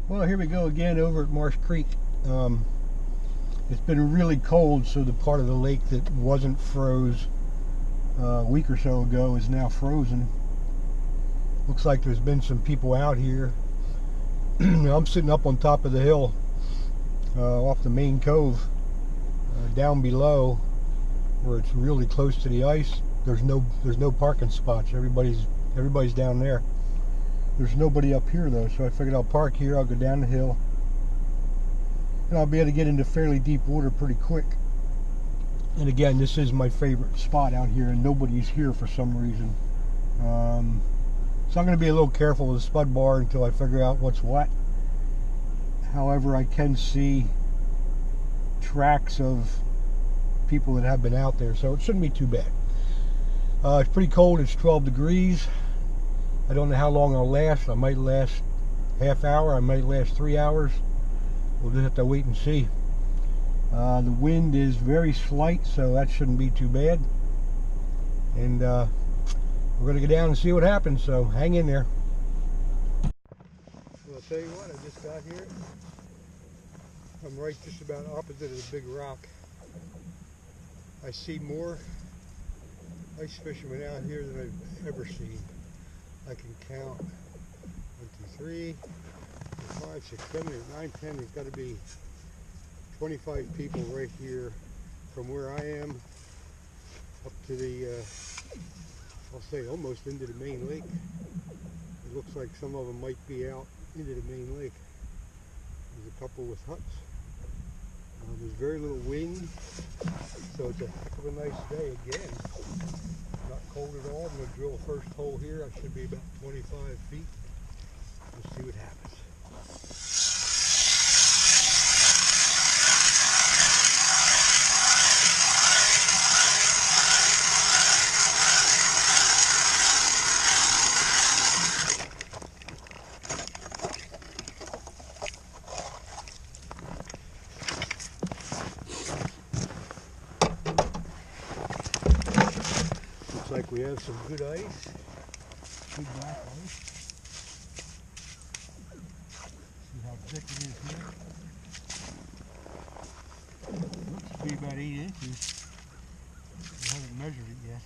Well, here we go again over at Marsh Creek. It's been really cold, so the part of the lake that wasn't froze a week or so ago is now frozen. Looks like there's been some people out here. I'm sitting up on top of the hill off the main cove. Down below, where it's really close to the ice, there's no parking spots. Everybody's down there. There's nobody up here though, so I figured I'll park here. I'll go down the hill, and I'll be able to get into fairly deep water pretty quick. And again, this is my favorite spot out here, and nobody's here for some reason. So I'm going to be a little careful with the spud bar until I figure out what's what. However, I can see tracks of people that have been out there, so it shouldn't be too bad. It's pretty cold. It's 12 degrees. I don't know how long I'll last. I might last half hour. I might last 3 hours. We'll just have to wait and see. The wind is very slight, so that shouldn't be too bad. And we're going to go down and see what happens, so hang in there. Well, I'll tell you what, I just got here. I'm right just about opposite of the big rock. I see more ice fishermen out here than I've ever seen. I can count 1, 2, 3, 4, 5, 6, 7, 8, 9, 10. There's got to be 25 people right here from where I am up to the, I'll say almost into the main lake. It looks like some of them might be out into the main lake. There's a couple with huts. There's very little wind, so it's a heck of a nice day again. Not cold at all. I'm going to drill the first hole here. I should be about 25 feet. We'll see what happens. Looks like we have some good ice. Good black ice. See how thick it is here. Looks to be about 8 inches. I haven't measured it yet.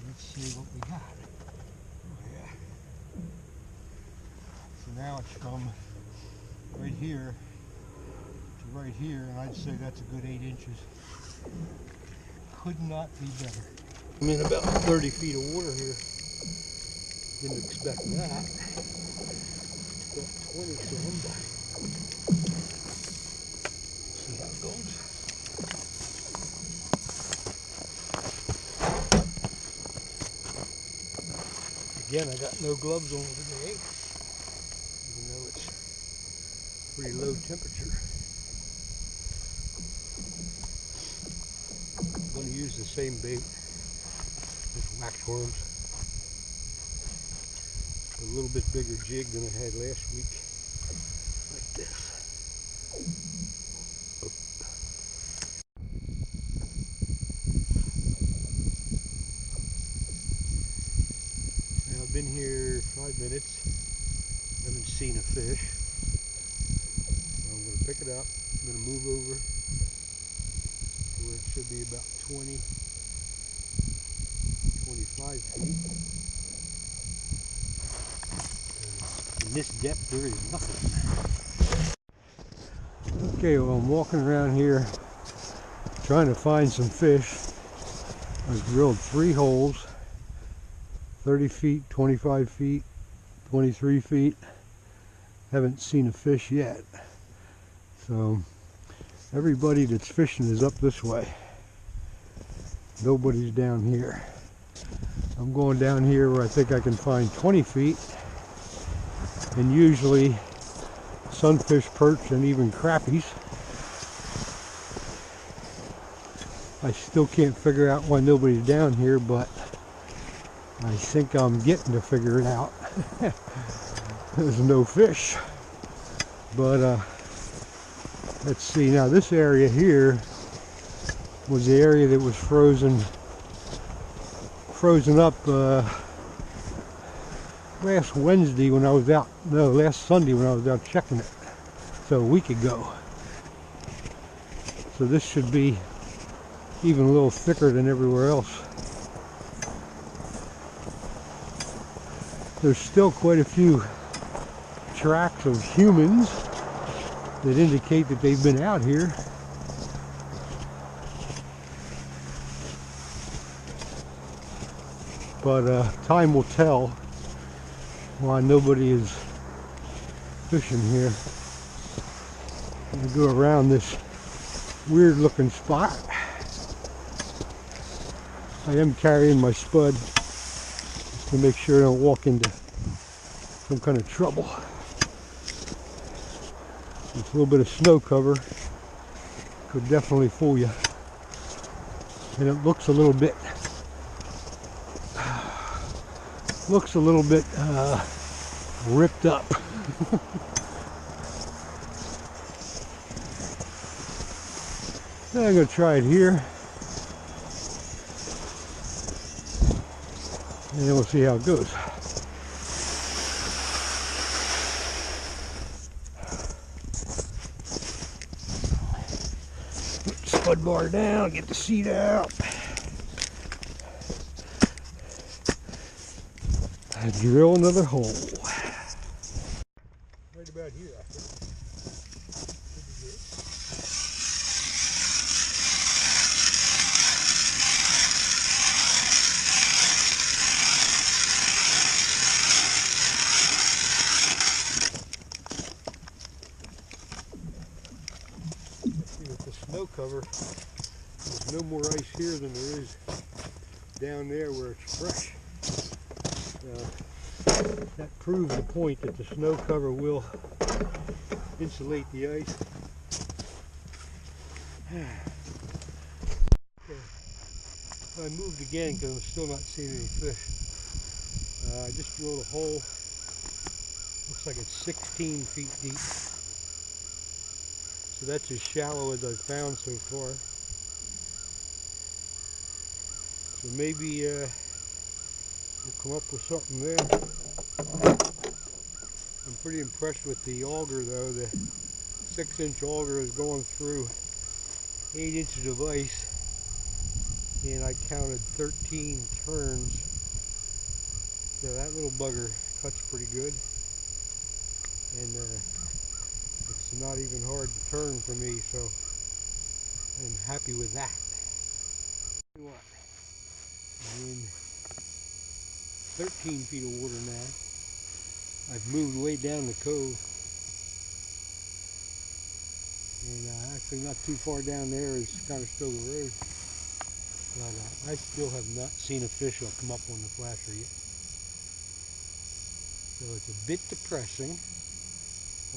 Let's see what we got. Oh yeah. So now it's from right here to right here, and I'd say that's a good 8 inches. Could not be better. I'm in about 30 feet of water here. Didn't expect that. Got 20 some. See how it goes. Again, I got no gloves on today, even though it's pretty low temperature. I'm going to use the same bait, just wax worms. A little bit bigger jig than I had last week, like this. Oh. Now I've been here 5 minutes, haven't seen a fish. So I'm going to pick it up, I'm going to move over where it should be about 20, 25 feet. In this depth there is nothing. Okay, well I'm walking around here trying to find some fish. I've drilled 3 holes, 30 feet, 25 feet, 23 feet. Haven't seen a fish yet. So everybody that's fishing is up this way. Nobody's down here. I'm going down here where I think I can find 20 feet. And usually sunfish, perch, and even crappies. I still can't figure out why nobody's down here, but I think I'm getting to figure it out. There's no fish. But let's see, now this area here was the area that was frozen up last Wednesday when I was out, no, last Sunday when I was out checking it. So a week ago. So this should be even a little thicker than everywhere else. There's still quite a few tracks of humans that indicate that they've been out here. But time will tell why nobody is fishing here. I'm going to go around this weird looking spot. I am carrying my spud just to make sure I don't walk into some kind of trouble. This little bit of snow cover could definitely fool you. And it looks a little bit ripped up. I'm going to try it here. And then we'll see how it goes. Put the spud bar down, get the seat out. And drill another hole. Right about here, I think. See, with the snow cover, there's no more ice here than there is down there where it's fresh. That proves the point that the snow cover will insulate the ice. Okay. I moved again because I'm still not seeing any fish. I just drilled a hole. Looks like it's 16 feet deep. So that's as shallow as I've found so far. So maybe we'll come up with something there. I'm pretty impressed with the auger though. The 6-inch auger is going through 8 inches of ice. And I counted 13 turns. So that little bugger cuts pretty good. And it's not even hard to turn for me, so I'm happy with that. What? I'm in 13 feet of water now. I've moved way down the cove. And actually not too far down there is kind of still the road. But I still have not seen a fish that'll come up on the flasher yet. So it's a bit depressing,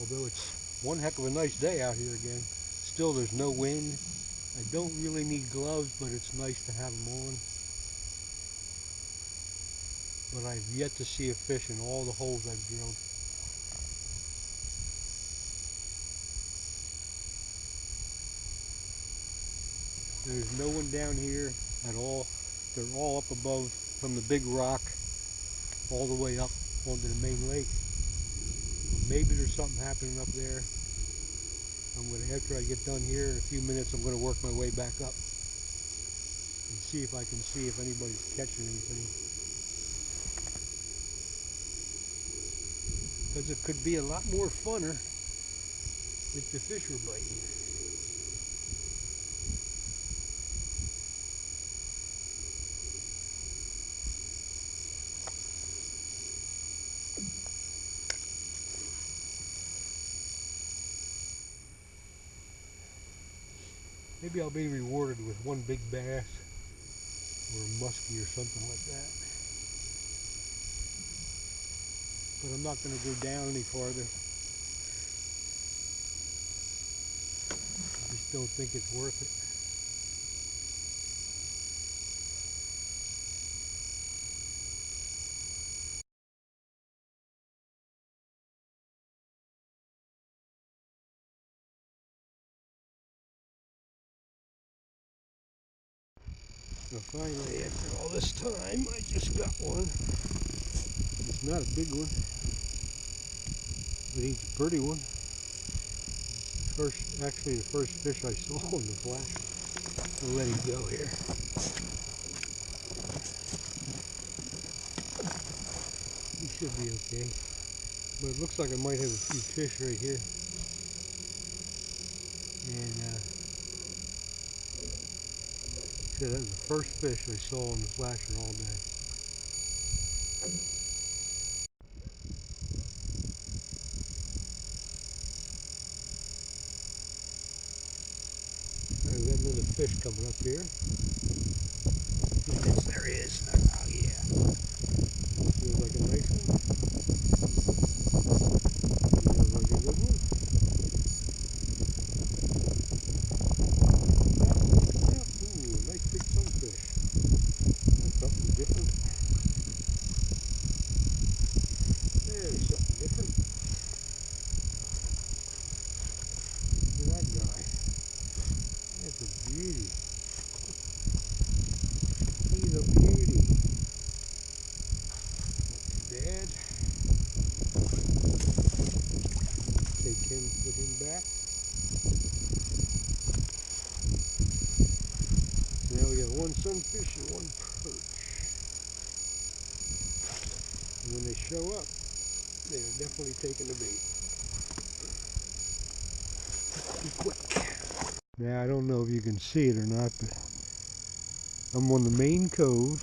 although it's one heck of a nice day out here again. Still there's no wind. I don't really need gloves, but it's nice to have them on. But I've yet to see a fish in all the holes I've drilled. There's no one down here at all. They're all up above from the big rock all the way up onto the main lake. Maybe there's something happening up there. After I get done here in a few minutes, I'm going to work my way back up and see if I can see if anybody's catching anything. Because it could be a lot more funner if the fish were biting. Maybe I'll be rewarded with one big bass or a muskie or something like that. But I'm not going to go down any farther. I just don't think it's worth it. So finally, after all this time, I just got one. The Not a big one, but he's a pretty one. Actually the first fish I saw in the flash. I'll let him go here. He should be okay. But it looks like I might have a few fish right here. And that was the first fish I saw on the flasher all day. I've got another fish coming up here. Yes, there he is. Oh yeah. Feels like a nice one. Feels like a good one. Yeah, ooh, a nice big sunfish. That's something different. There's something different. Look at that guy. That's a beauty. He's a beauty. Not too bad. Take him, put him back. So now we got one sunfish and one perch. And when they show up, they are definitely taking the bait. Be quick. Now I don't know if you can see it or not, but I'm on the main cove.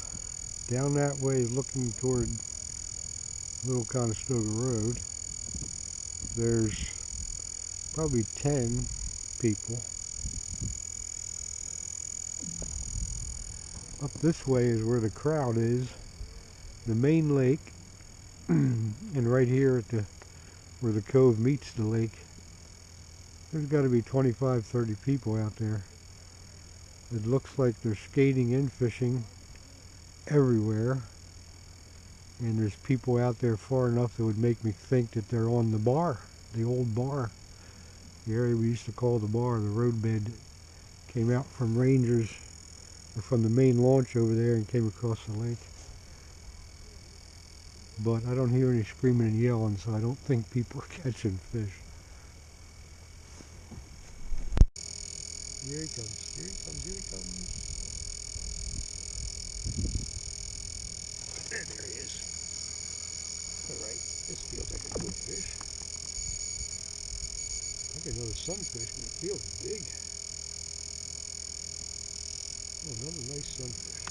Down that way looking toward Little Conestoga Road. There's probably 10 people. Up this way is where the crowd is. The main lake. And right here at where the cove meets the lake, there's got to be 25-30 people out there. It looks like they're skating and fishing everywhere, and there's people out there far enough that would make me think that they're on the bar, the old bar, the area we used to call the bar, the roadbed. Came out from Rangers, or from the main launch over there, and came across the lake. But I don't hear any screaming and yelling, so I don't think people are catching fish. Here he comes, here he comes, here he comes. There he is. Alright, this feels like a good fish. Like another sunfish, but it feels big. Oh, another nice sunfish.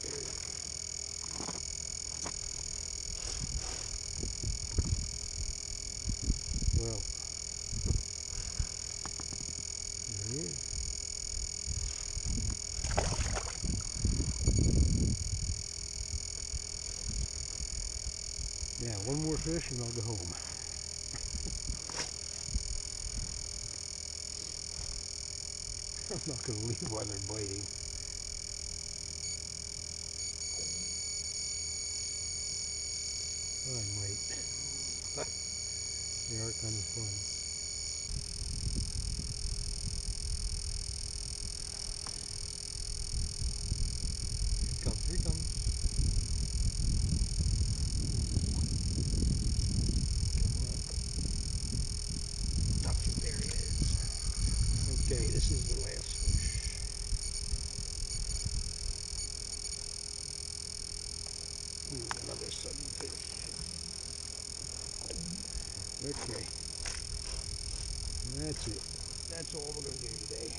There he is. Well, there he is. Yeah, one more fish and I'll go home. I'm not going to leave while they're biting. I might. They are kind of fun. Here he comes. There he is. Okay, this is the last fish. Ooh, another sunfish. Okay. That's it. That's all we're going to do today.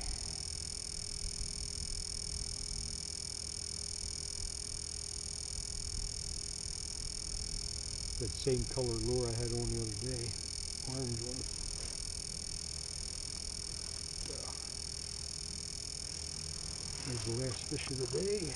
That same color lure I had on the other day. Orange one. So, there's the last fish of the day.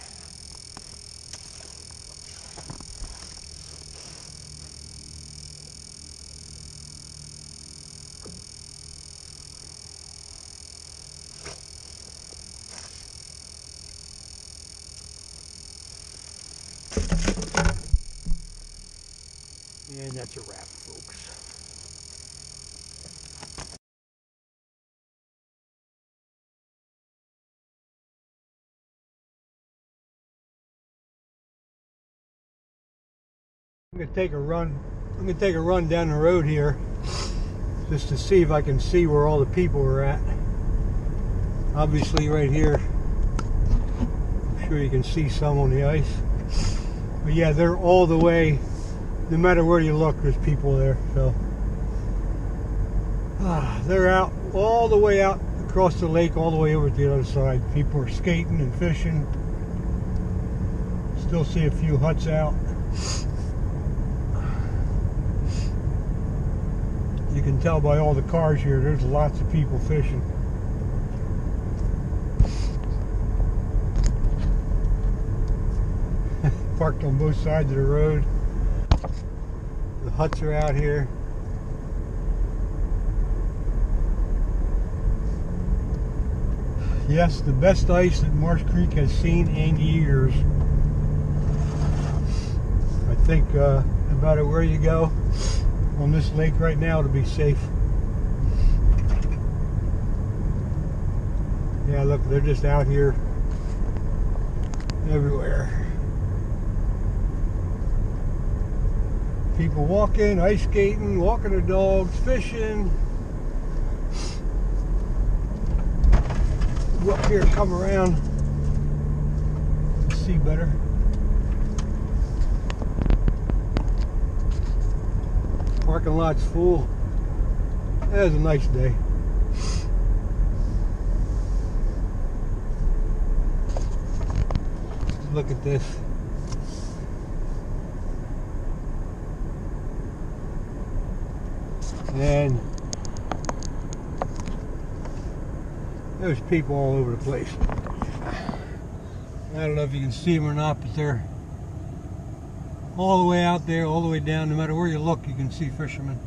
And that's a wrap, folks. I'm gonna take a run. I'm gonna take a run down the road here, just to see if I can see where all the people are at. Obviously, right here, I'm sure you can see some on the ice. But yeah, they're all the way. No matter where you look, there's people there. So they're out all the way out across the lake, all the way over to the other side. People are skating and fishing. Still see a few huts out. You can tell by all the cars here, there's lots of people fishing. Parked on both sides of the road. The huts are out here. Yes, the best ice that Marsh Creek has seen in years. I think no matter where you go on this lake right now to be safe. Yeah, look, they're just out here everywhere. People walking, ice skating, walking their dogs, fishing. Go up here, come around, see better. Parking lot's full. That was a nice day. Look at this. And there's people all over the place. I don't know if you can see them or not, but they're all the way out there, all the way down. No matter where you look, you can see fishermen.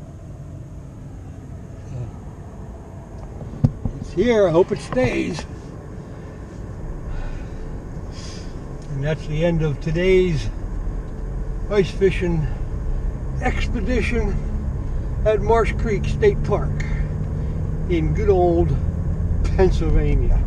It's here. I hope it stays. And that's the end of today's ice fishing expedition at Marsh Creek State Park in good old Pennsylvania.